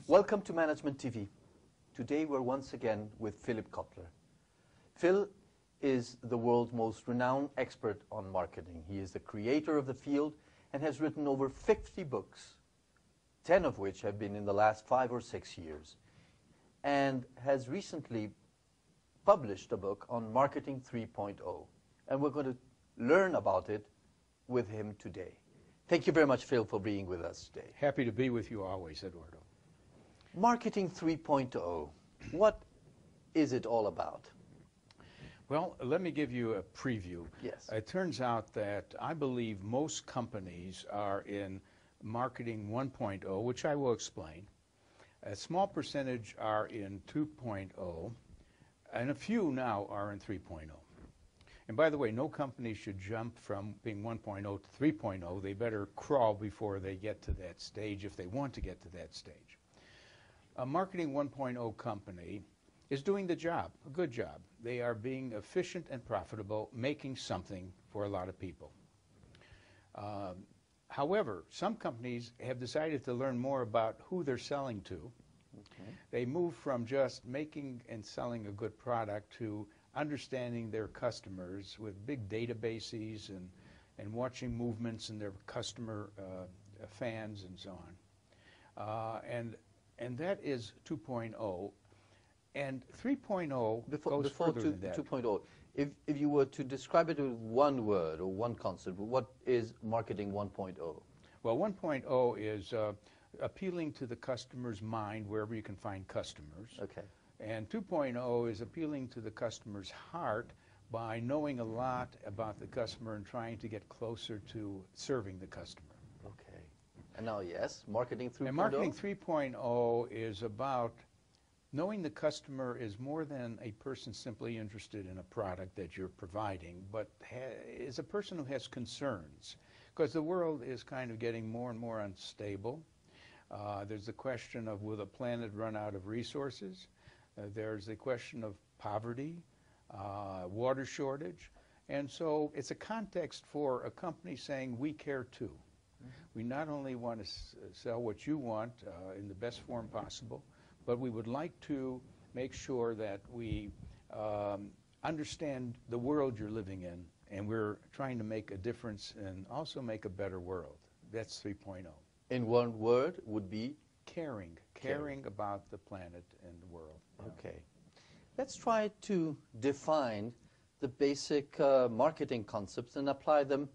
Welcome to Management TV. Today we're once again with Phillip Kotler. Phil is the world's most renowned expert on marketing. He is the creator of the field and has written over 50 books, 10 of which have been in the last 5 or 6 years, and has recently published a book on Marketing 3.0. And we're going to learn about it with him today. Thank you very much, Phil, for being with us today. Happy to be with you always, Eduardo. Marketing 3.0, what is it all about? Well, let me give you a preview. Yes. It turns out that I believe most companies are in Marketing 1.0, which I will explain. A small percentage are in 2.0, and a few now are in 3.0. And by the way, no company should jump from being 1.0 to 3.0. They better crawl before they get to that stage if they want to get to that stage. A Marketing 1.0 company is doing the job, a good job. They are being efficient and profitable, making something for a lot of people. However, some companies have decided to learn more about who they're selling to. Okay. They move from just making and selling a good product to understanding their customers with big databases and watching movements in their customer fans and so on. And that is 2.0. And 3.0 goes further than that. 2.0, if you were to describe it with one word or one concept, what is Marketing 1.0? Well, 1.0 is appealing to the customer's mind wherever you can find customers. Okay. And 2.0 is appealing to the customer's heart by knowing a lot about the customer and trying to get closer to serving the customer. Okay. And now, yes, Marketing 3.0? And Marketing 3.0 is about knowing the customer is more than a person simply interested in a product that you're providing, but is a person who has concerns. Because the world is kind of getting more and more unstable. There's the question of, will the planet run out of resources? There's the question of poverty, water shortage. And so it's a context for a company saying, we care too. We not only want to sell what you want in the best form possible, but we would like to make sure that we understand the world you're living in, and we're trying to make a difference and also make a better world. That's 3.0. In one word would be? Caring. Caring about the planet and the world. Okay. Let's try to define the basic marketing concepts and apply them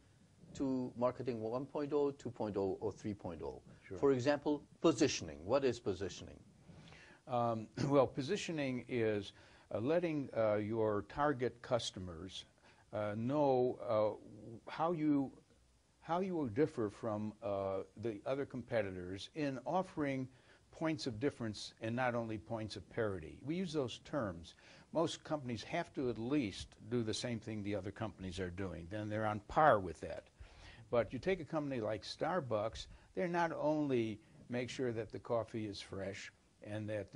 to Marketing 1.0, 2.0, or 3.0. Sure. For example, positioning. What is positioning? Well, positioning is letting your target customers know how you will differ from the other competitors in offering points of difference and not only points of parity. We use those terms. Most companies have to at least do the same thing the other companies are doing. Then they're on par with that. But you take a company like Starbucks, they're not only make sure that the coffee is fresh and that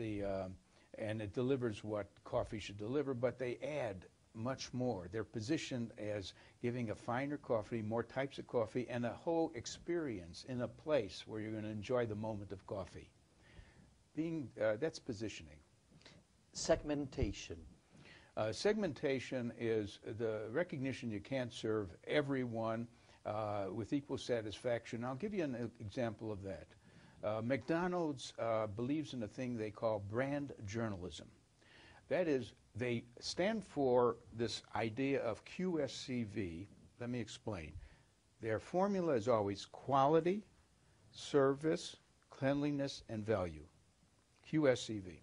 and it delivers what coffee should deliver, but they add much more. They're positioned as giving a finer coffee, more types of coffee, and a whole experience in a place where you're going to enjoy the moment of coffee. That's positioning. Segmentation. Segmentation is the recognition you can't serve everyone with equal satisfaction. I'll give you an example of that. McDonald's believes in a thing they call brand journalism. That is, they stand for this idea of QSCV. Let me explain. Their formula is always quality, service, cleanliness, and value. QSCV.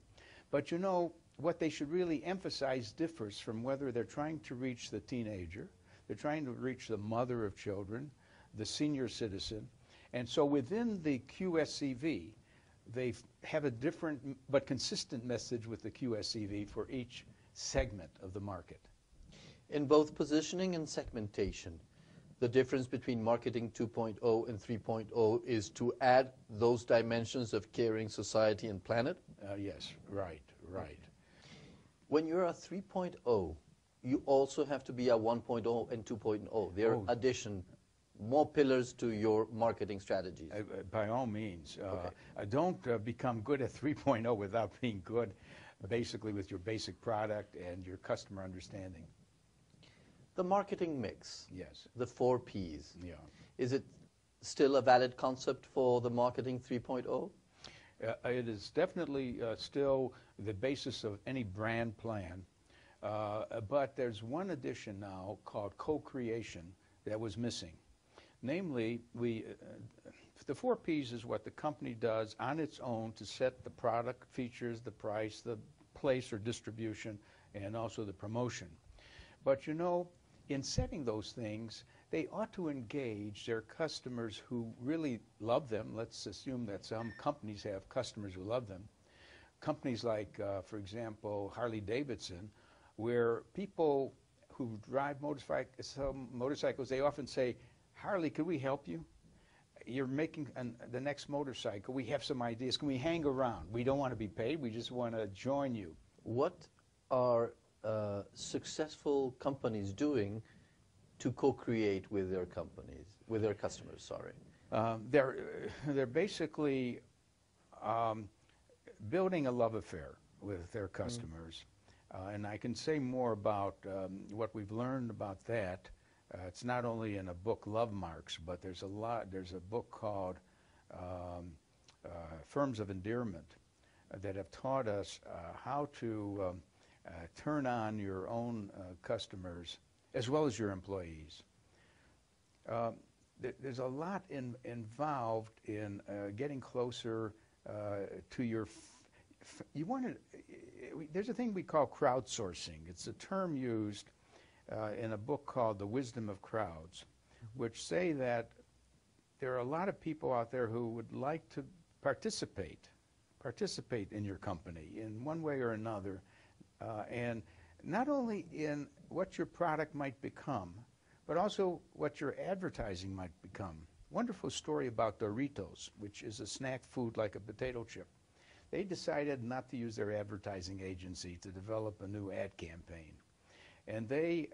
But you know, what they should really emphasize differs from whether they're trying to reach the teenager, they're trying to reach the mother of children, the senior citizen. And so within the QSCV, they have a different but consistent message with the QSCV for each segment of the market. In both positioning and segmentation, the difference between Marketing 2.0 and 3.0 is to add those dimensions of caring society and planet? Yes, right. When you're a 3.0, you also have to be a 1.0 and 2.0. They're more pillars to your marketing strategies. By all means. Okay. Don't become good at 3.0 without being good basically with your basic product and your customer understanding. The marketing mix. Yes. The 4 Ps. Yeah. Is it still a valid concept for the marketing 3.0? It is definitely still the basis of any brand plan. But there's one addition now called co-creation that was missing. Namely, the 4 Ps is what the company does on its own to set the product, features, the price, the place or distribution, and also the promotion. But you know, in setting those things, they ought to engage their customers who really love them. Let's assume that some companies have customers who love them. Companies like, for example, Harley-Davidson, where people who drive motorcycles, they often say, Harley, could we help you? You're making the next motorcycle. We have some ideas. Can we hang around? We don't want to be paid. We just want to join you. What are successful companies doing to co-create with their companies, with their customers, sorry? They're basically building a love affair with their customers. And I can say more about what we've learned about that. It's not only in a book, Love Marks, but there's a book called Firms of Endearment that have taught us how to turn on your own customers as well as your employees. There's a lot involved in getting closer to your there's a thing we call crowdsourcing. It's a term used in a book called The Wisdom of Crowds, which say that there are a lot of people out there who would like to participate in your company in one way or another, and not only in what your product might become, but also what your advertising might become. Wonderful story about Doritos, which is a snack food like a potato chip. They decided not to use their advertising agency to develop a new ad campaign. And they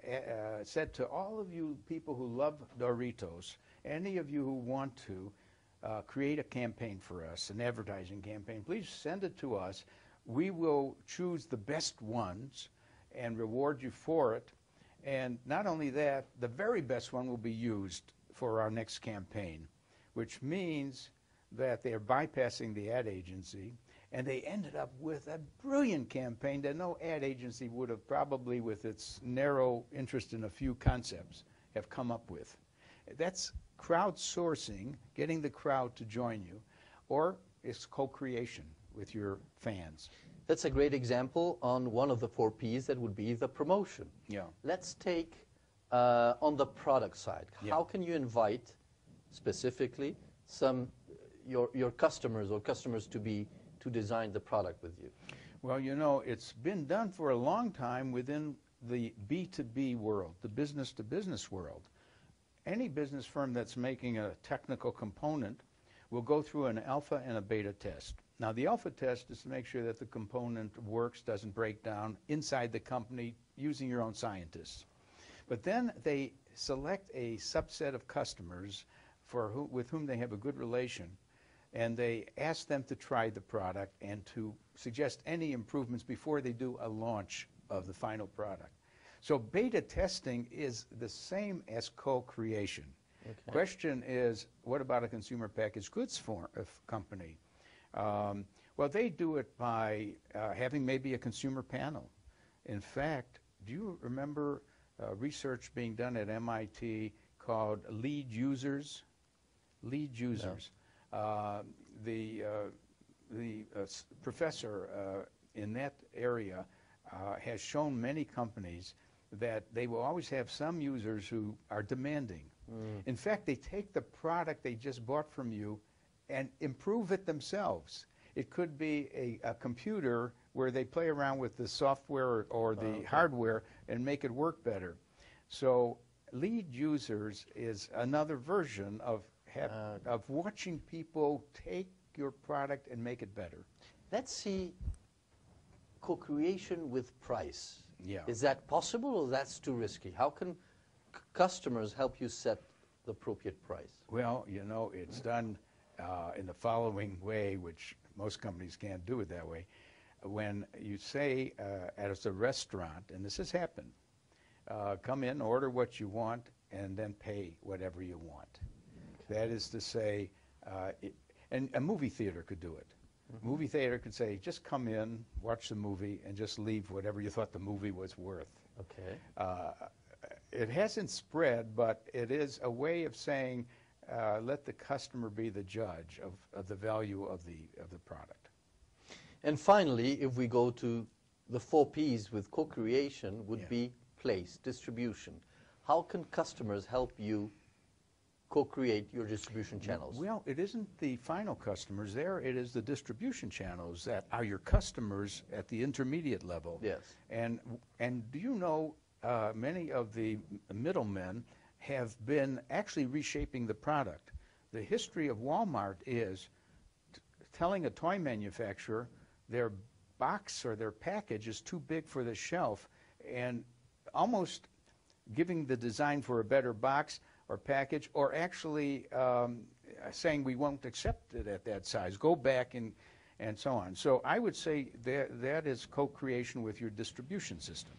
said to all of you people who love Doritos, any of you who want to create a campaign for us, an advertising campaign, please send it to us. We will choose the best ones and reward you for it. And not only that, the very best one will be used for our next campaign, which means that they are bypassing the ad agency. And they ended up with a brilliant campaign that no ad agency would have probably, with its narrow interest in a few concepts, have come up with. That's crowdsourcing, getting the crowd to join you, or it's co-creation with your fans. That's a great example on one of the 4 Ps that would be the promotion. Yeah. Let's take on the product side. Yeah. How can you invite specifically your customers or customers to design the product with you? Well, you know, it's been done for a long time within the B2B world, the business-to-business world. Any business firm that's making a technical component will go through an alpha and a beta test. Now, the alpha test is to make sure that the component works, doesn't break down inside the company using your own scientists. But then they select a subset of customers with whom they have a good relation, and they ask them to try the product and to suggest any improvements before they do a launch of the final product. So beta testing is the same as co-creation. Okay. Question is, what about a consumer packaged goods company? Well, they do it by having maybe a consumer panel. In fact, do you remember research being done at MIT called lead users? Lead users. No. The professor in that area has shown many companies that they will always have some users who are demanding. In fact, they take the product they just bought from you and improve it themselves. It could be a computer where they play around with the software or the hardware and make it work better. So lead users is another version of watching people take your product and make it better. Let's see co-creation with price. Yeah. Is that possible or that's too risky? How can customers help you set the appropriate price? Well, you know, it's done in the following way, which most companies can't do it that way. When you say as a restaurant, and this has happened, come in, order what you want, and then pay whatever you want. That is to say, and a movie theater could do it. Mm-hmm. Movie theater could say, just come in, watch the movie, and just leave whatever you thought the movie was worth. Okay. It hasn't spread, but it is a way of saying, let the customer be the judge of the value of the product. And finally, if we go to the 4 Ps with co-creation, would be place, distribution. How can customers help you co-create your distribution channels? Well, it isn't the final customers there. It is the distribution channels that are your customers at the intermediate level. Yes. And do you know many of the middlemen have been actually reshaping the product. The history of Walmart is telling a toy manufacturer their box or their package is too big for the shelf, and almost giving the design for a better box or package, or actually saying we won't accept it at that size. Go back and so on. So I would say that is co-creation with your distribution system.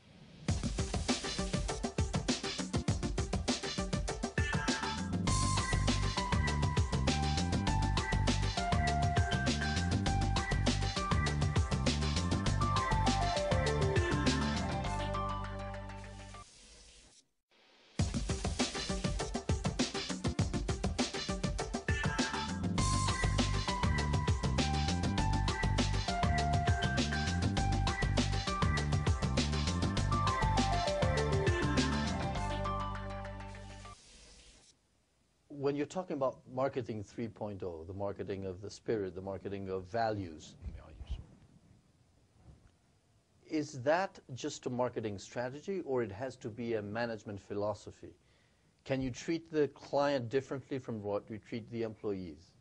When you're talking about marketing 3.0, the marketing of the spirit, the marketing of values, is that just a marketing strategy, or it has to be a management philosophy? Can you treat the client differently from what you treat the employees?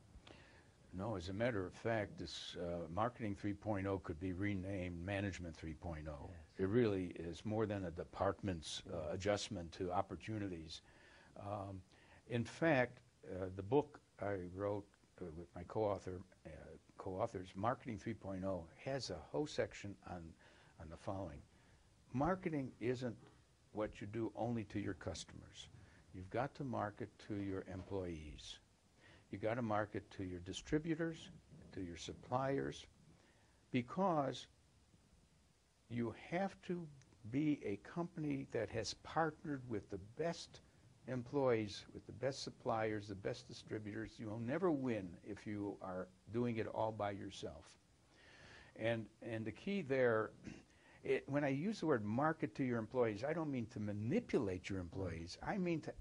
No, as a matter of fact, this marketing 3.0 could be renamed management 3.0. Yes. It really is more than a department's adjustment to opportunities. In fact, the book I wrote with my co-authors, Marketing 3.0, has a whole section on the following. Marketing isn't what you do only to your customers. You've got to market to your employees. You've got to market to your distributors, to your suppliers, because you have to be a company that has partnered with the best employees, with the best suppliers, the best distributors. You will never win if you are doing it all by yourself. And the key there, when I use the word market to your employees, I don't mean to manipulate your employees. I mean to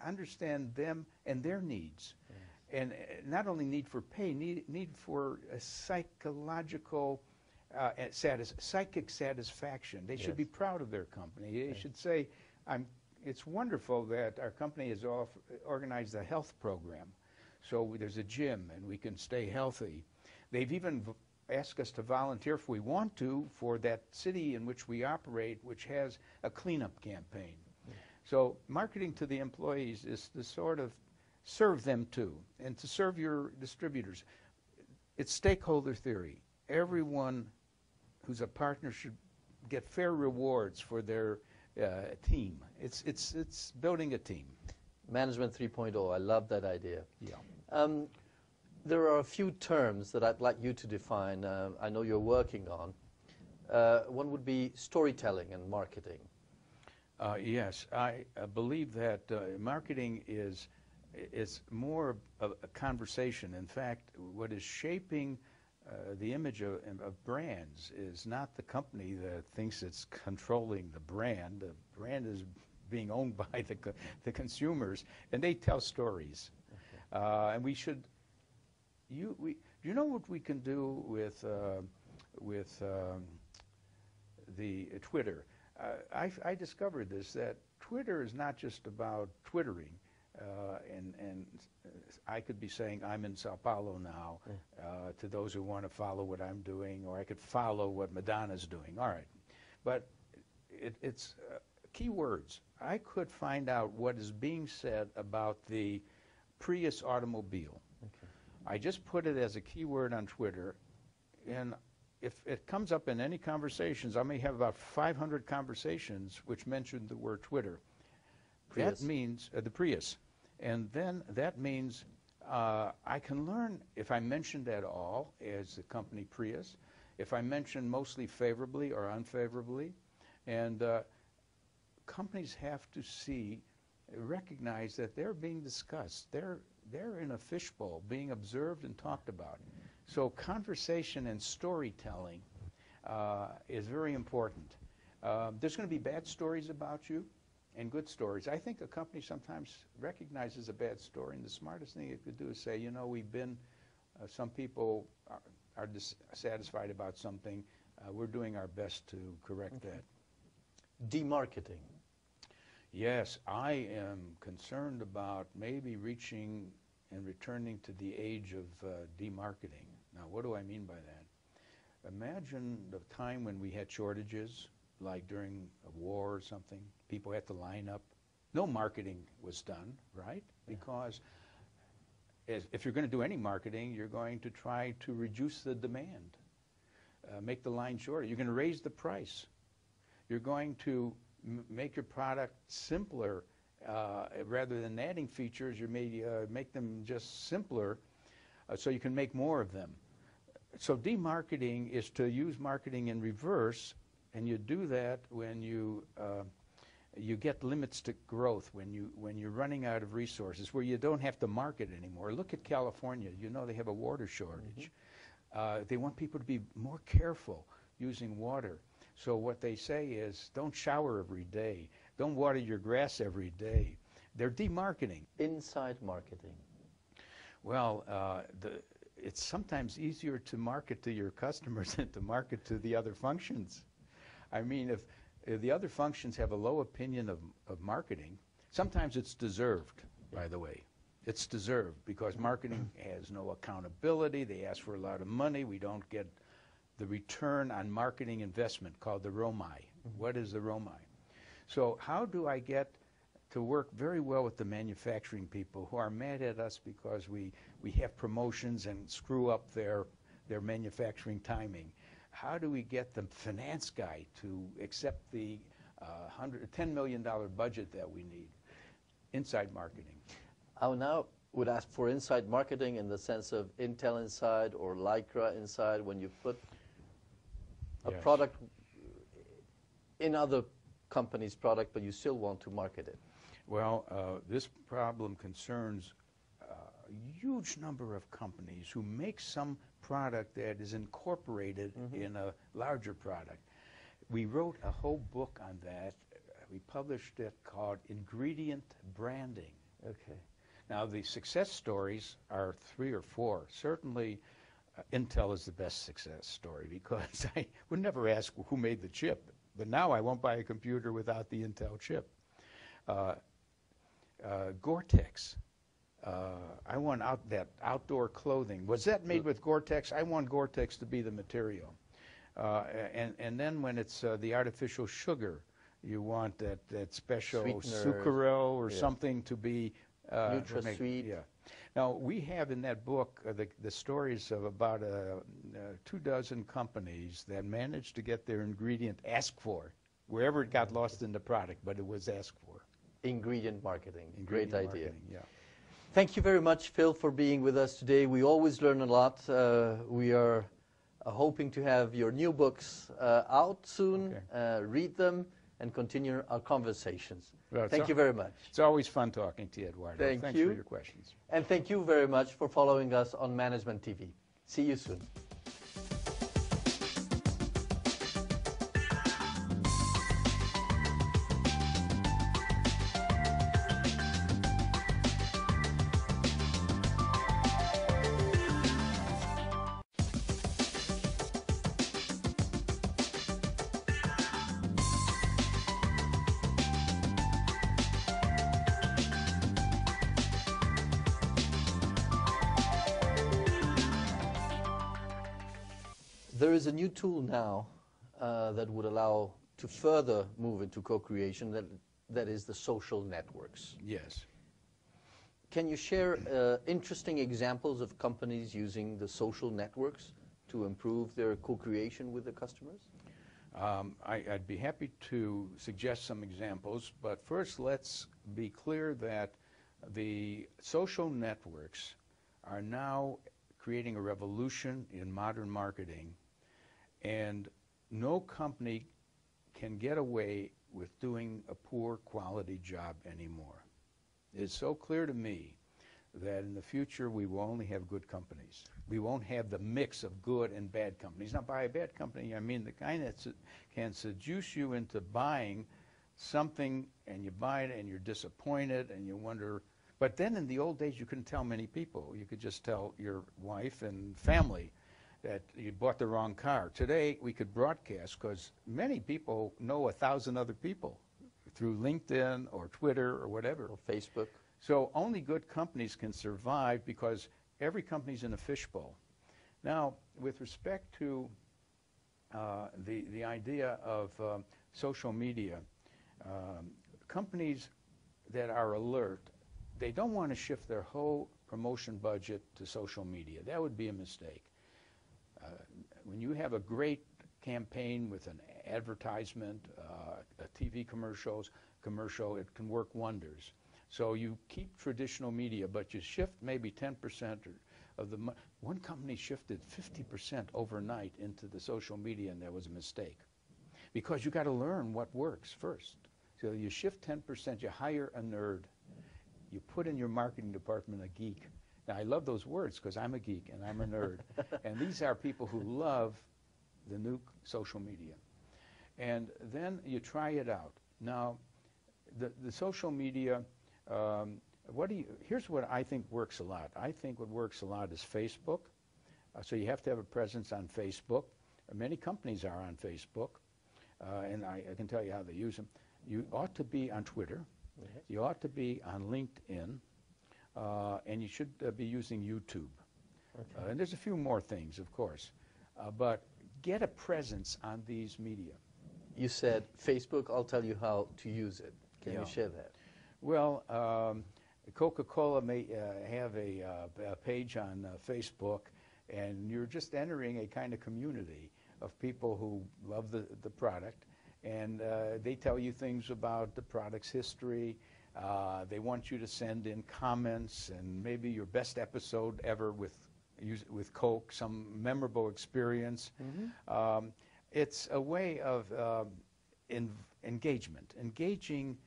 understand them and their needs. Yes. And not only need for pay, need for a psychological psychic satisfaction. They should be proud of their company. They should say, it's wonderful that our company has organized a health program. So there's a gym and we can stay healthy. They've even asked us to volunteer if we want to for that city in which we operate, which has a cleanup campaign. Yeah. So marketing to the employees is to sort of serve them too, and to serve your distributors. It's stakeholder theory. Everyone who's a partner should get fair rewards for their team. It's building a team. Management 3.0, I love that idea. Yeah. There are a few terms that I'd like you to define. I know you're working on. One would be storytelling and marketing. Yes, I believe that marketing is more of a conversation. In fact, what is shaping the image of brands is not the company that thinks it's controlling the brand. The brand is being owned by the consumers, and they tell stories. Okay. And we should. Do you know what we can do with the Twitter? I discovered this, that Twitter is not just about twittering. And I could be saying I'm in Sao Paulo now to those who want to follow what I'm doing, or I could follow what Madonna's doing. All right. But it's keywords. I could find out what is being said about the Prius automobile. Okay. I just put it as a keyword on Twitter, and if it comes up in any conversations, I may have about 500 conversations which mention the word Twitter. Prius. That means the Prius. And then that means I can learn if I mentioned at all as the company Prius, if I mention mostly favorably or unfavorably. And companies have to recognize that they're being discussed. They're in a fishbowl being observed and talked about. So conversation and storytelling is very important. There's going to be bad stories about you and good stories. I think a company sometimes recognizes a bad story, and the smartest thing it could do is say, you know, some people are dissatisfied about something. We're doing our best to correct that. Demarketing. Yes, I am concerned about maybe reaching and returning to the age of demarketing. Now, what do I mean by that? Imagine the time when we had shortages, like during a war or something. People had to line up. No marketing was done, right? Yeah. Because if you're going to do any marketing, you're going to try to reduce the demand, make the line shorter. You're going to raise the price. You're going to make your product simpler. Rather than adding features, you may make them just simpler so you can make more of them. So demarketing is to use marketing in reverse, and you do that when you get limits to growth, when you're running out of resources, where you don't have to market anymore. Look at California. You know they have a water shortage. They want people to be more careful using water. So what they say is, don't shower every day. Don't water your grass every day. They're demarketing. Inside marketing. Well, it's sometimes easier to market to your customers than to market to the other functions. I mean, if the other functions have a low opinion of marketing, sometimes it's deserved, by the way. It's deserved because marketing has no accountability. They ask for a lot of money. We don't get the return on marketing investment called the ROMI. What is the ROMI? So how do I get to work very well with the manufacturing people who are mad at us because we have promotions and screw up their manufacturing timing? How do we get the finance guy to accept the $10 million budget that we need? Inside marketing. I now would ask for inside marketing in the sense of Intel inside or Lycra inside, when you put a product in other company's product, but you still want to market it. Well, this problem concerns a huge number of companies who make some product that is incorporated in a larger product. We wrote a whole book on that. We published it called Ingredient Branding. Okay. Now, the success stories are 3 or 4. Certainly, Intel is the best success story because I would never ask who made the chip, but now I won't buy a computer without the Intel chip. Gore-Tex. I want that outdoor clothing. Was that made with Gore-Tex? I want Gore-Tex to be the material. And then when it's the artificial sugar, you want that special sucralose or something to be NutraSweet. Yeah. Now, we have in that book the stories of about 24 companies that managed to get their ingredient asked for, wherever it got lost in the product, but it was asked for. Ingredient marketing. Ingredient Great idea. marketing, yeah. Thank you very much, Phil, for being with us today. We always learn a lot. We are hoping to have your new books out soon, read them, and continue our conversations. Well, thank you very much. It's always fun talking to you, Eduardo. Thanks for your questions. And thank you very much for following us on Management TV. See you soon. There is a new tool now that would allow to further move into co-creation, that is the social networks. Yes. Can you share interesting examples of companies using the social networks to improve their co-creation with the customers? I'd be happy to suggest some examples, but first let's be clear that the social networks are now creating a revolution in modern marketing, and no company can get away with doing a poor quality job anymore. It's so clear to me that in the future we will only have good companies. We won't have the mix of good and bad companies. Now, by a bad company, I mean the kind that can seduce you into buying something, and you buy it and you're disappointed and you wonder. But then in the old days, you couldn't tell many people. You could just tell your wife and family that you bought the wrong car. Today, we could broadcast because many people know 1,000 other people through LinkedIn or Twitter or whatever. Or Facebook. So only good companies can survive because every company's in a fishbowl. Now, with respect to the idea of social media, companies that are alert, they don't want to shift their whole promotion budget to social media. That would be a mistake. When you have a great campaign with an advertisement, a TV commercial, it can work wonders. So you keep traditional media, but you shift maybe 10% of the money. One company shifted 50% overnight into the social media, and that was a mistake. Because you got to learn what works first. So you shift 10%, you hire a nerd, you put in your marketing department a geek. Now, I love those words because I'm a geek and I'm a nerd. And these are people who love the new social media. And then you try it out. Now, the social media, here's what I think works a lot. I think what works a lot is Facebook. So you have to have a presence on Facebook. Many companies are on Facebook, and I can tell you how they use them. You ought to be on Twitter. Yes. You ought to be on LinkedIn, and you should be using YouTube. Okay. And there's a few more things, of course, but get a presence on these media. You said Facebook. I'll tell you how to use it. Can you share that? Well, Coca-Cola may have a page on Facebook, and you're just entering a kind of community of people who love the product, and they tell you things about the product's history. They want you to send in comments and maybe your best episode ever with Coke, some memorable experience. Mm-hmm. It's a way of engaging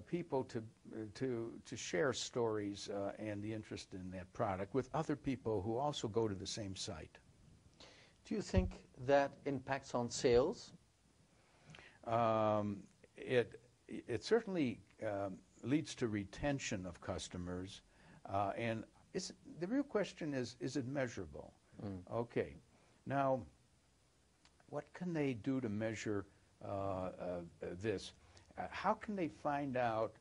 people to share stories and the interest in that product with other people who also go to the same site. Do you think that impacts on sales? It certainly leads to retention of customers, and the real question is it measurable? Mm. Okay. Now, what can they do to measure this? How can they find out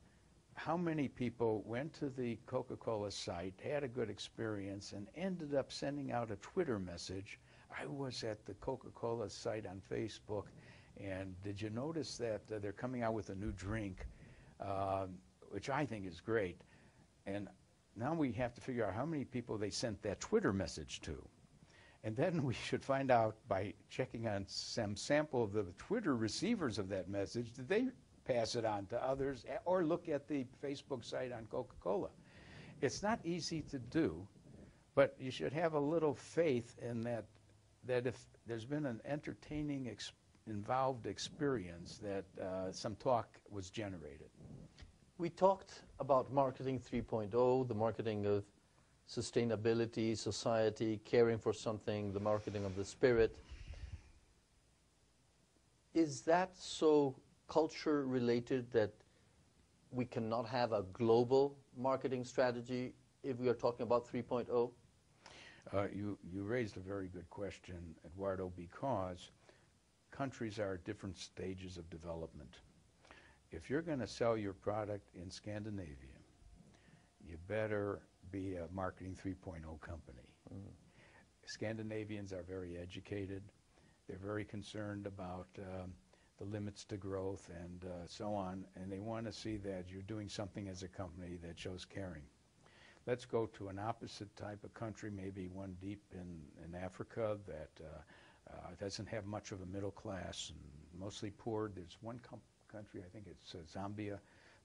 how many people went to the Coca-Cola site, had a good experience, and ended up sending out a Twitter message? I was at the Coca-Cola site on Facebook, and did you notice that they're coming out with a new drink, which I think is great. And now we have to figure out how many people they sent that Twitter message to. And then we should find out by checking on some sample of the Twitter receivers of that message, did they pass it on to others, or look at the Facebook site on Coca-Cola. It's not easy to do, but you should have a little faith in that if there's been an entertaining, involved experience, that some talk was generated. We talked about marketing 3.0, the marketing of sustainability, society, caring for something, the marketing of the spirit. Is that so culture related that we cannot have a global marketing strategy if we are talking about 3.0? You raised a very good question, Eduardo, because countries are at different stages of development. If you're going to sell your product in Scandinavia, you better be a marketing 3.0 company. Mm. Scandinavians are very educated. They're very concerned about the limits to growth and so on, and they want to see that you're doing something as a company that shows caring. Let's go to an opposite type of country, maybe one deep in Africa that doesn't have much of a middle class and mostly poor. There's one country, I think it's Zambia,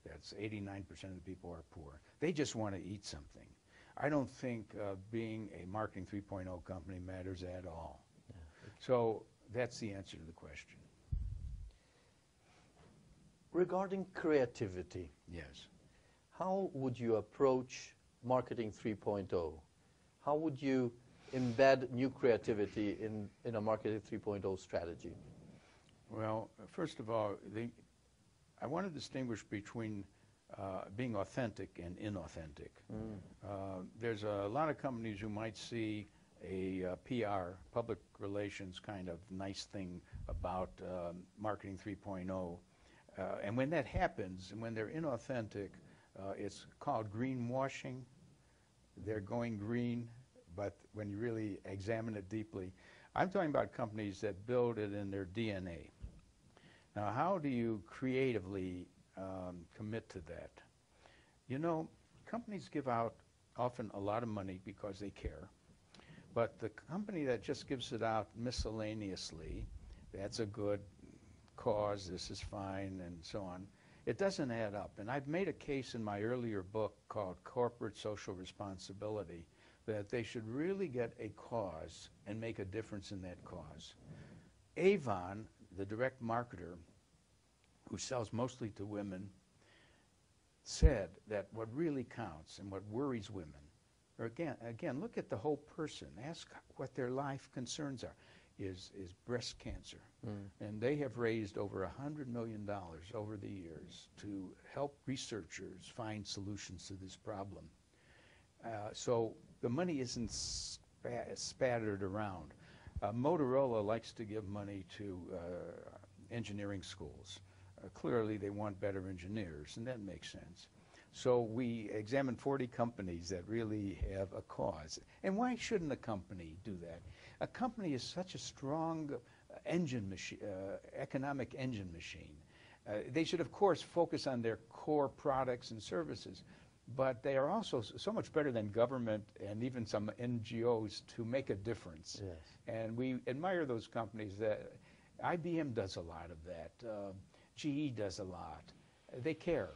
that's 89% of the people are poor. They just want to eat something. I don't think being a Marketing 3.0 company matters at all. Yeah. So that's the answer to the question. Regarding creativity, yes, how would you approach Marketing 3.0? How would you embed new creativity in a Marketing 3.0 strategy? Well, first of all, I want to distinguish between being authentic and inauthentic. There's a lot of companies who might see a PR, public relations kind of nice thing about Marketing 3.0. And when that happens, and when they're inauthentic, it's called greenwashing. They're going green, but when you really examine it deeply, I'm talking about companies that build it in their DNA. Now, how do you creatively commit to that? You know, companies give out often a lot of money because they care, but the company that just gives it out miscellaneously, that's a good cause, this is fine, and so on, it doesn't add up. And I've made a case in my earlier book called Corporate Social Responsibility that they should really get a cause and make a difference in that cause. Avon, the direct marketer, who sells mostly to women, said that what really counts and what worries women, or again, look at the whole person, ask what their life concerns are, is breast cancer. And they have raised over $100 million over the years to help researchers find solutions to this problem. So the money isn't spattered around. Motorola likes to give money to engineering schools. Clearly they want better engineers, and that makes sense. So we examined 40 companies that really have a cause. And why shouldn't a company do that? A company is such a strong engine machine, economic engine machine. They should, of course, focus on their core products and services, but they are also so much better than government and even some NGOs to make a difference. Yes. And we admire those companies. IBM does a lot of that. GE does a lot. They care.